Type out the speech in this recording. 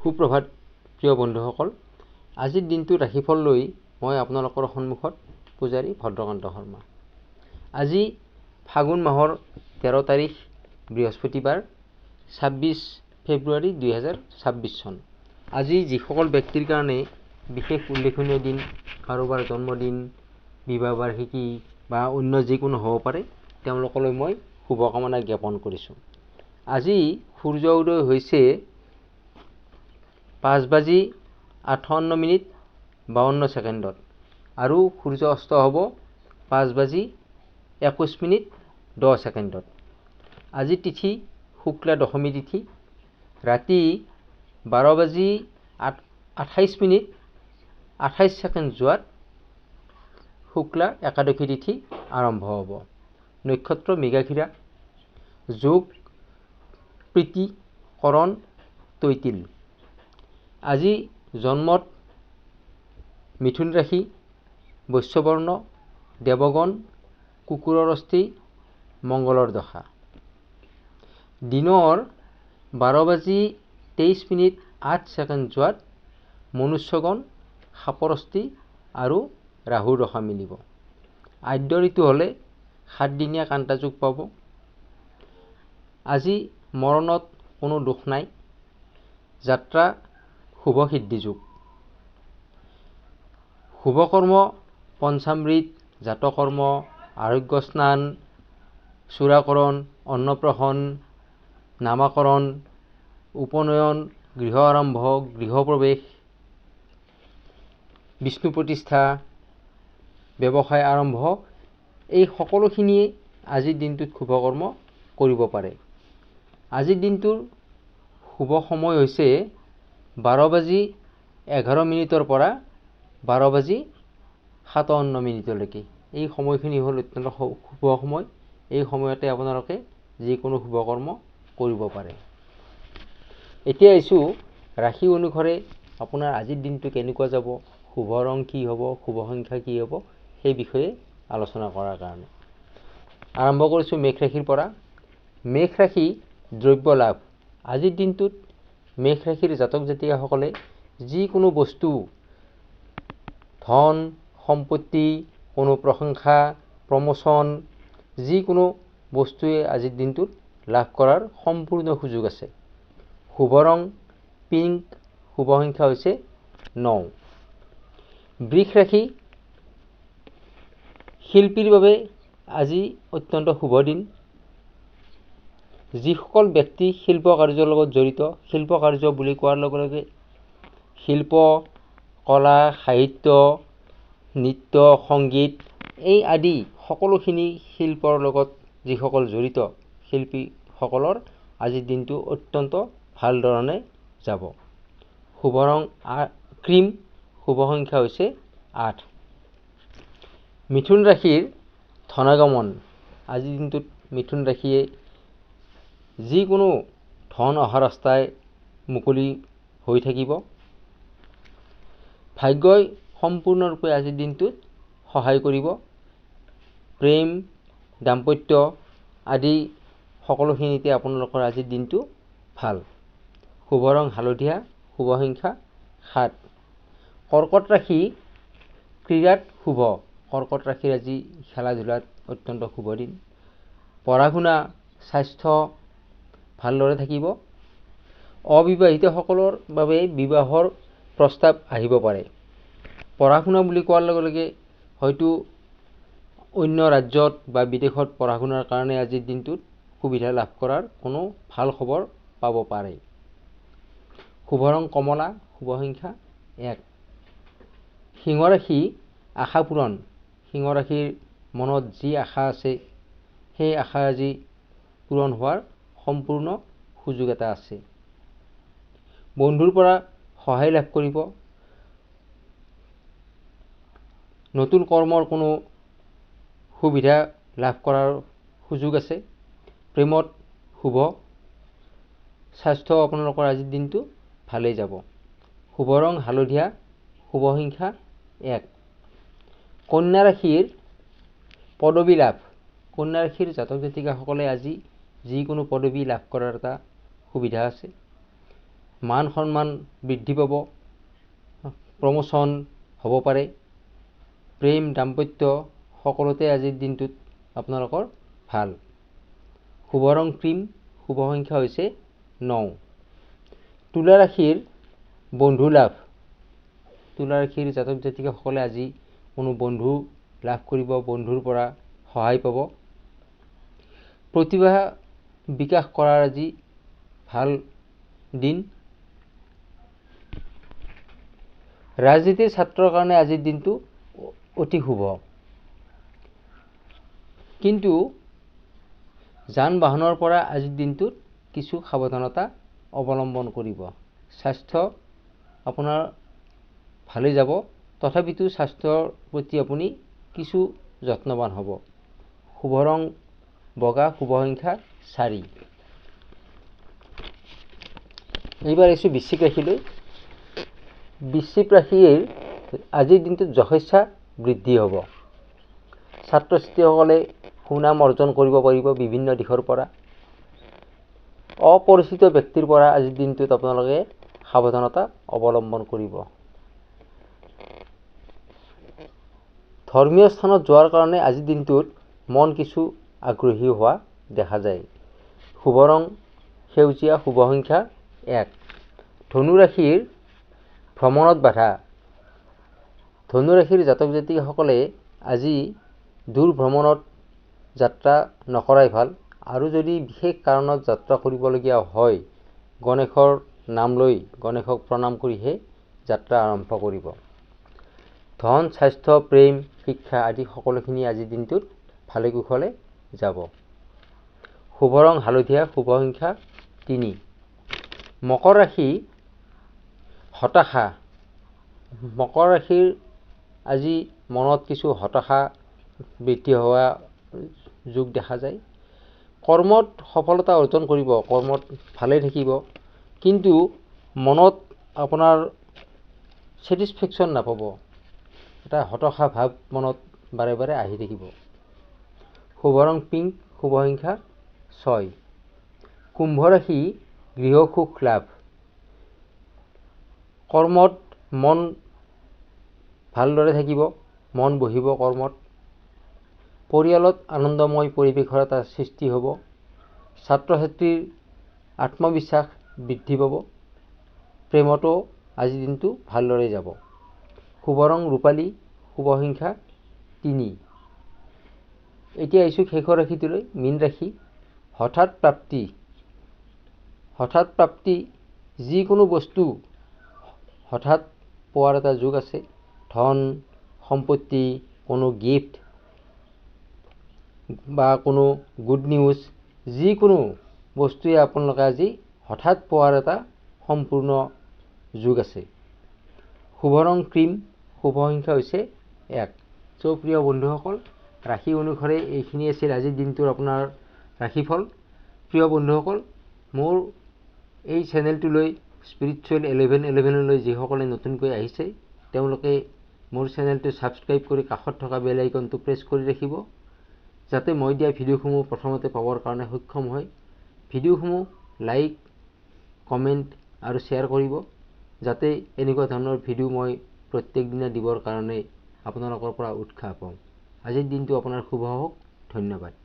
সুপ্ৰভাত প্ৰিয় বন্ধুসকল, আজিৰ দিনটো ৰাশিফল লৈ মই আপোনালোকৰ সন্মুখত পূজাৰী ভদ্ৰকান্ত শৰ্মা। আজি ফাগুন মাহৰ 13 তাৰিখ বৃহস্পতিবাৰ 26 ফেব্ৰুৱাৰী 2026 চন। আজি যিসকল ব্যক্তিৰ কাৰণে বিশেষ উল্লেখনীয় দিন, কাৰোবাৰ জন্মদিন, বিবাহ বাৰ্ষিকী বা অন্য যিকোনো হ'ব পাৰে, তেওঁলোকলৈ মই শুভকামনা জ্ঞাপন কৰিছোঁ। আজি সূৰ্য উদয় হৈছে 5:58:52 আৰু সূৰ্য অস্ত হ'ব 5:21:10। আজি তিথি শুক্লা দশমী তিথি। ৰাতি 12:28:28 যোৱাত শুক্লা একাদশী তিথি আৰম্ভ হ'ব। নক্ষত্ৰ মৃগশিৰা। যোগ প্ৰীতি কৰণ তৈতিল। আজি জন্মত মিথুন ৰাশি, বৈশ্যবৰ্ণ, দেৱগণ, কুকুৰৰ অস্থি, মংগলৰ দশা। দিনৰ 12:23:08 যোৱাত মনুষ্যগণ, সাপৰ অস্থি আৰু ৰাহুৰ দশা মিলিব। আদ্য ঋতু হ'লে 7 দিনীয়া কান্তা যোগ পাব। আজি মৰণত কোনো দোষ নাই। যাত্ৰা শুভ সিদ্ধি যোগ। শুভকৰ্ম পঞ্চামৃত, জাতকৰ্ম, আৰোগ্য স্নান, চূড়াকৰণ, অন্নপ্ৰসন, নামাকৰণ, উপনয়ন, গৃহ আৰম্ভ, গৃহপ্ৰৱেশ, বিষ্ণু প্ৰতিষ্ঠা, ব্যৱসায় আৰম্ভ, এই সকলোখিনিয়ে আজিৰ দিনটোত শুভকৰ্ম কৰিব পাৰে। আজিৰ দিনটোৰ শুভ সময় হৈছে 12:11 পৰা 12:57 এই সময়খিনি হ'ল অত্যন্ত শুভ সময়। এই সময়তে আপোনালোকে যিকোনো শুভকৰ্ম কৰিব পাৰে। এতিয়া আহিছোঁ ৰাশি অনুসাৰে আপোনাৰ আজিৰ দিনটো কেনেকুৱা যাব, শুভ ৰং কি হ'ব, শুভ সংখ্যা কি হ'ব, সেই বিষয়ে আলোচনা কৰাৰ কাৰণে আৰম্ভ কৰিছোঁ মেষ ৰাশিৰ পৰা। মেষ ৰাশি দ্ৰব্য লাভ। আজিৰ দিনটোত মেষ ৰাশিৰ জাতক জাতিকাসকলে যিকোনো বস্তু, ধন সম্পত্তি, কোনো প্ৰশংসা, প্ৰমোচন, যিকোনো বস্তুৱে আজিৰ দিনটোত লাভ কৰাৰ সম্পূৰ্ণ সুযোগ আছে। শুভ ৰং পিংক, শুভ সংখ্যা হৈছে 9। বৃষ ৰাশি। শিল্পীৰ বাবে আজি অত্যন্ত শুভ দিন। যিসকল ব্যক্তি শিল্প কাৰ্যৰ লগত জড়িত, শিল্প কাৰ্য বুলি কোৱাৰ লগে লগে শিল্প, কলা, সাহিত্য, নৃত্য, সংগীত এই আদি সকলোখিনি শিল্পৰ লগত যিসকল জড়িত শিল্পীসকলৰ আজিৰ দিনটো অত্যন্ত ভাল ধৰণে যাব। শুভ ৰং ক্ৰীম, শুভ সংখ্যা হৈছে 8। মিথুন ৰাশিৰ ধনাগমন। আজিৰ দিনটোত মিথুন ৰাশিয়ে যিকোনো ধন অহা ৰাস্তাই মুকলি হৈ থাকিব। ভাগ্যই সম্পূৰ্ণৰূপে আজিৰ দিনটোত সহায় কৰিব। প্ৰেম, দাম্পত্য আদি সকলোখিনিতে আপোনালোকৰ আজিৰ দিনটো ভাল। শুভ ৰং হালধীয়া, শুভ সংখ্যা 7। কৰ্কট ৰাশি ক্ৰীড়াত শুভ। কৰ্কট ৰাশিৰ আজি খেলা ধূলাত অত্যন্ত শুভ দিন। পঢ়া শুনা, স্বাস্থ্য ভালদৰে থাকিব। অবিবাহিতসকলৰ বাবে বিবাহৰ প্ৰস্তাৱ আহিব পাৰে। পঢ়া শুনা বুলি কোৱাৰ লগে লগে হয়তো অন্য ৰাজ্যত বা বিদেশত পঢ়া শুনাৰ কাৰণে আজিৰ দিনটোত সুবিধা লাভ কৰাৰ কোনো ভাল খবৰ পাব পাৰে। শুভ ৰং কমলা, শুভ সংখ্যা 1। সিংহ ৰাশি আশা পূৰণ। সিংহ ৰাশিৰ মনত যি আশা আছে সেই আশা আজি পূৰণ হোৱাৰ সম্পূৰ্ণ সুযোগ এটা আছে। বন্ধুৰ পৰা সহায় লাভ কৰিব। নতুন কৰ্মৰ কোনো সুবিধা লাভ কৰাৰ সুযোগ আছে। প্ৰেমত শুভ। স্বাস্থ্য আপোনালোকৰ আজিৰ দিনটো ভালেই যাব। শুভ ৰং হালধীয়া, শুভ সংখ্যা 1। কন্যা ৰাশিৰ পদবী লাভ। কন্যা ৰাশিৰ জাতক জাতিকাসকলে আজি যিকোনো পদবী লাভ কৰাৰ এটা সুবিধা আছে। মান সন্মান বৃদ্ধি পাব, প্ৰমোচন হ'ব পাৰে, প্ৰেম দাম্পত্য সকলোতে আজিৰ দিনটোত আপোনালোকৰ ভাল। শুভ ৰং ক্ৰীম, শুভ সংখ্যা হৈছে 9। তুলা ৰাশিৰ বন্ধু লাভ, তুলা ৰাশিৰ জাতক জাতিকাসকলে আজি কোনো বন্ধু লাভ কৰিব, বন্ধুৰ পৰা সহায় পাব। প্ৰতিভা বিকাশ কৰাৰ আজি ভাল দিন। ৰাজনীতিৰ ছাত্ৰৰ কাৰণে আজিৰ দিনটো অতি শুভ, কিন্তু যান বাহনৰ পৰা আজিৰ দিনটোত কিছু সাৱধানতা অৱলম্বন কৰিব। স্বাস্থ্য আপোনাৰ ভালে যাব, তথাপিতো স্বাস্থ্যৰ প্ৰতি আপুনি কিছু যত্নৱান হ'ব। শুভ ৰং বগা, শুভ সংখ্যা 4। এইবাৰ আহিছোঁ বৃশ্চিক ৰাশিলৈ। বৃশ্চিক ৰাশিৰ আজিৰ দিনটোত যশস্যা বৃদ্ধি হ'ব। ছাত্ৰ ছাত্ৰীসকলে সুনাম অৰ্জন কৰিব পাৰিব বিভিন্ন দিশৰ পৰা। অপৰিচিত ব্যক্তিৰ পৰা আজিৰ দিনটোত আপোনালোকে সাৱধানতা অৱলম্বন কৰিব। ধৰ্মীয় স্থানত যোৱাৰ কাৰণে আজিৰ দিনটোত মন কিছু আগ্ৰহী হোৱা দেখা যায়। শুভ ৰং সেউজীয়া, শুভ সংখ্যা 1। ধনু ৰাশিৰ ভ্ৰমণত বাধা। ধনু ৰাশিৰ জাতক জাতিকাসকলে আজি দূৰ ভ্ৰমণত যাত্ৰা নকৰাই ভাল, আৰু যদি বিশেষ কাৰণত যাত্ৰা কৰিবলগীয়া হয়, গণেশৰ নাম লৈ গণেশক প্ৰণাম কৰিহে যাত্ৰা আৰম্ভ কৰিব। ধন, স্বাস্থ্য, প্ৰেম, শিক্ষা আদি সকলোখিনি আজিৰ দিনটোত ভালে কুশলে যাব। শুভ ৰং হালধীয়া, শুভ সংখ্যা 3। মকৰ ৰাশি হতাশা। মকৰ ৰাশিৰ আজি মনত কিছু হতাশা বৃদ্ধি হোৱা যোগ দেখা যায়। কৰ্মত সফলতা অৰ্জন কৰিব, কৰ্মত ভালে থাকিব, কিন্তু মনত আপোনাৰ ছেটিছফেকশ্যন নাপাব, এটা হতাশা ভাৱ মনত বাৰে বাৰে আহি থাকিব। শুভ ৰং পিংক, শুভ সংখ্যা 6। কুম্ভ ৰাশি গৃহ সুখ লাভ। কৰ্মত মন ভালদৰে থাকিব, মন বহিব কৰ্মত। পৰিয়ালত আনন্দময় পৰিৱেশৰ এটা সৃষ্টি হ'ব। ছাত্ৰ ছাত্ৰীৰ আত্মবিশ্বাস বৃদ্ধি পাব। প্ৰেমতো আজিৰ দিনটো ভালদৰে যাব। শুভ ৰং ৰূপালী, শুভ সংখ্যা 3। এতিয়া আহিছোঁ শেষৰ ৰাশিটোলৈ, মীন ৰাশি। হঠাৎ প্ৰাপ্তি। হঠাৎ প্ৰাপ্তি, যিকোনো বস্তু হঠাৎ পোৱাৰ এটা যোগ আছে। ধন সম্পত্তি, কোনো গিফ্ট বা কোনো গুড নিউজ, যিকোনো বস্তুৱে আপোনালোকে আজি হঠাৎ পোৱাৰ এটা সম্পূৰ্ণ যোগ আছে। শুভ ৰং ক্ৰীম, শুভ সংখ্যা হৈছে 1। প্ৰিয় বন্ধুসকল, ৰাশি অনুসাৰে এইখিনি আছিল আজিৰ দিনটোৰ আপোনাৰ ৰাশিফল। প্ৰিয় বন্ধুসকল, মোৰ এই চেনেলটোলৈ স্পিৰিচুৱেল 1111লৈ যিসকলে নতুনকৈ আহিছে, তেওঁলোকে মোৰ চেনেলটো ছাবস্ক্ৰাইব কৰি কাষত থকা বেল আইকনটো প্ৰেছ কৰি ৰাখিব, যাতে মই দিয়া ভিডিঅ'সমূহ প্ৰথমতে পাবৰ কাৰণে সক্ষম হয়। ভিডিঅ'সমূহ লাইক, কমেণ্ট আৰু শ্বেয়াৰ কৰিব, যাতে এনেকুৱা ধৰণৰ ভিডিঅ' মই প্ৰত্যেক দিনা দিবৰ কাৰণে আপোনালোকৰ পৰা উৎসাহ পাওঁ। আজিৰ দিনটো আপোনাৰ শুভ হওক। ধন্যবাদ।